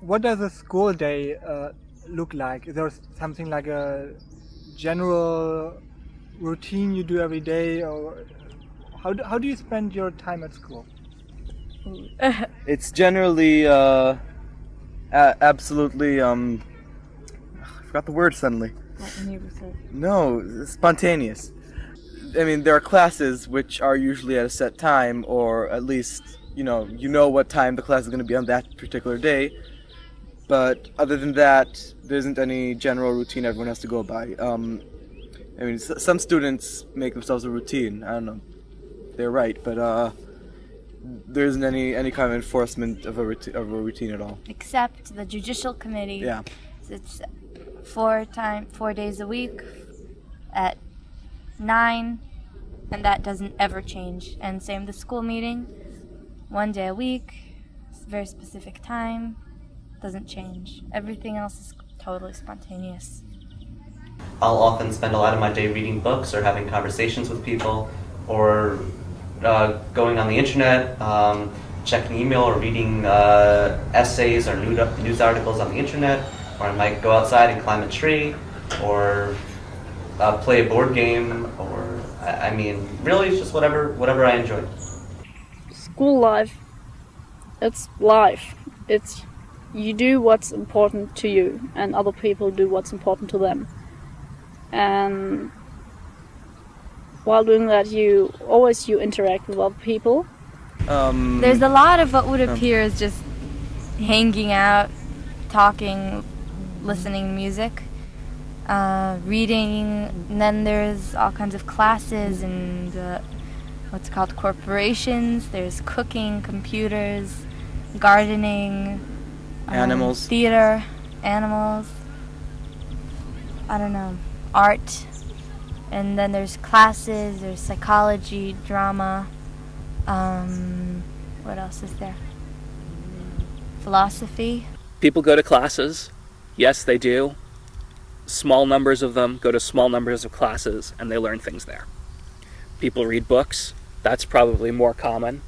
what does a school day look like? Is there something like a general routine you do every day, or how do you spend your time at school? It's generally absolutely I forgot the word suddenly. No, spontaneous. I mean, there are classes which are usually at a set time, or at least you know what time the class is going to be on that particular day. But other than that, there isn't any general routine everyone has to go by. I mean, some students make themselves a routine. I don't know, they're right, but there isn't any kind of enforcement of a routine at all. Except the judicial committee. Yeah. It's 4 days a week at 9, and that doesn't ever change. And same the school meeting, 1 day a week, very specific time, doesn't change. Everything else is totally spontaneous. I'll often spend a lot of my day reading books or having conversations with people, or going on the internet, checking email or reading essays or news articles on the internet, or I might go outside and climb a tree, or play a board game, or I mean, really it's just whatever I enjoy. School life, it's life. It's you do what's important to you, and other people do what's important to them. And while doing that, you interact with other people. There's a lot of what would appear as just hanging out, talking, listening to music, reading, and then there's all kinds of classes and what's called corporations. There's cooking, computers, gardening, Animals. Theater, animals, I don't know, art, and then there's classes, there's psychology, drama, what else is there? Philosophy. People go to classes, yes they do. Small numbers of them go to small numbers of classes and they learn things there. People read books, that's probably more common,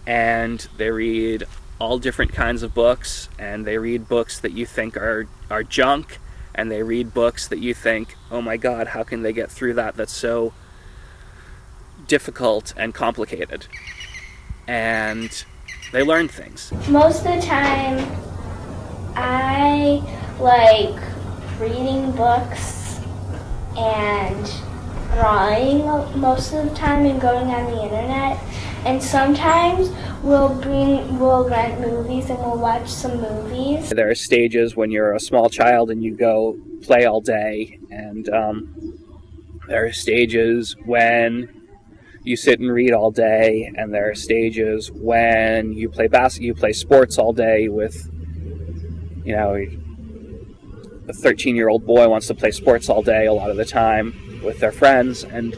and they read all different kinds of books, and they read books that you think are junk, and they read books that you think, oh my god, how can they get through that? That's so difficult and complicated. And they learn things. Most of the time, I like reading books and drawing most of the time and going on the internet. And sometimes we'll rent movies and we'll watch some movies. There are stages when you're a small child and you go play all day, and there are stages when you sit and read all day, and there are stages when you play sports all day with, a 13-year-old boy wants to play sports all day a lot of the time with their friends, and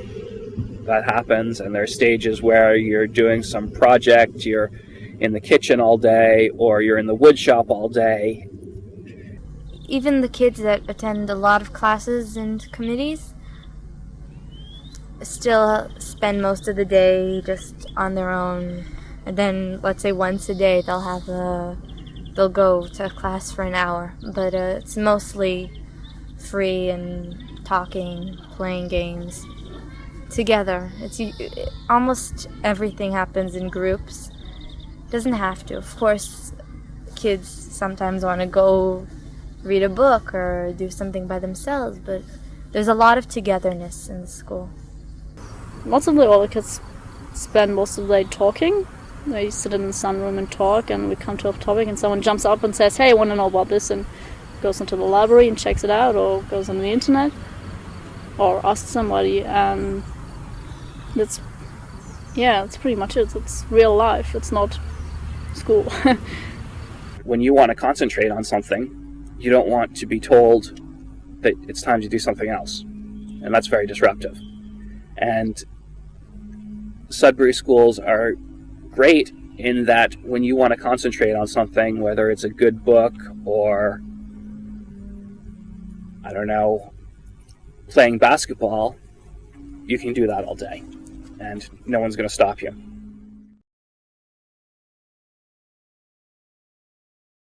that happens. And there are stages where you're doing some project, you're in the kitchen all day, or you're in the wood shop all day. Even the kids that attend a lot of classes and committees still spend most of the day just on their own. And then, let's say once a day, they'll go to class for an hour. But it's mostly free and talking, playing games together. Almost everything happens in groups. Doesn't have to. Of course, kids sometimes want to go read a book or do something by themselves, but there's a lot of togetherness in the school. Lots of the older kids spend most of the day talking. They sit in the sunroom and talk, and we come to a topic and someone jumps up and says, hey, I want to know about this, and goes into the library and checks it out, or goes on the internet, or asks somebody, and that's pretty much it. It's real life, it's not school. When you want to concentrate on something, you don't want to be told that it's time to do something else, and that's very disruptive. And Sudbury schools are great in that when you want to concentrate on something, whether it's a good book or, I don't know, playing basketball, you can do that all day, and no one's going to stop you.